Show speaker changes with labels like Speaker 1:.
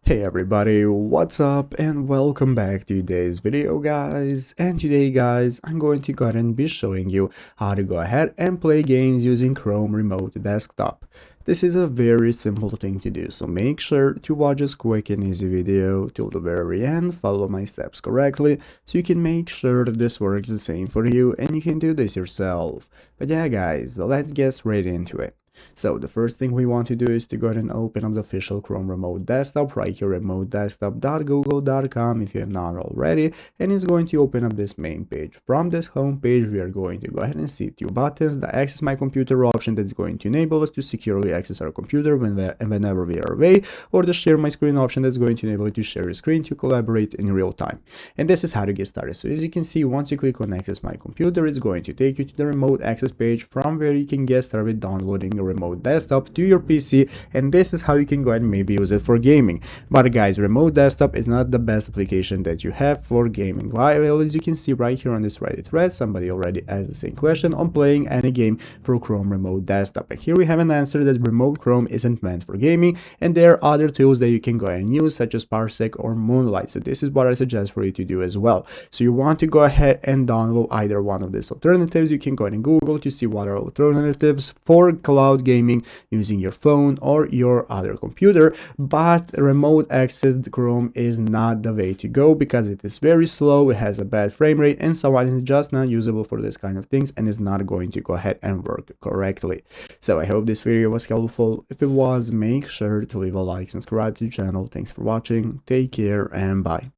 Speaker 1: Hey everybody, what's up and welcome back to today's video guys. And today guys, I'm going to go ahead and be showing you how to go ahead and play games using Chrome Remote Desktop. This is a very simple thing to do, so make sure to watch this quick and easy video till the very end, follow my steps correctly, so you can make sure that this works the same for you and you can do this yourself. But yeah guys, let's get straight into it. So the first thing we want to do is to go ahead and open up the official Chrome Remote Desktop right here, remotedesktop.google.com if you have not already, and it's going to open up this main page. From this home page, we are going to go ahead and see two buttons: the Access My Computer option that's going to enable us to securely access our computer whenever we are away, or the Share My Screen option that's going to enable you to share your screen to collaborate in real time. And this is how to get started. So as you can see, once you click on Access My Computer, it's going to take you to the remote access page from where you can get started with downloading a remote desktop to your PC, and this is how you can go ahead and maybe use it for gaming. But guys, remote desktop is not the best application that you have for gaming. Well, as you can see right here on this Reddit thread, somebody already asked the same question on playing any game for Chrome Remote Desktop, and here we have an answer that Remote Chrome isn't meant for gaming, and there are other tools that you can go ahead and use, such as Parsec or Moonlight. So this is what I suggest for you to do as well. So you want to go ahead and download either one of these alternatives. You can go ahead and Google to see what are alternatives for cloud gaming using your phone or your other computer, but remote access Chrome is not the way to go because it is very slow, it has a bad frame rate, and so on. It's just not usable for this kind of things and is not going to go ahead and work correctly. So I hope this video was helpful. If it was, make sure to leave a like, subscribe to the channel. Thanks for watching, take care, and bye.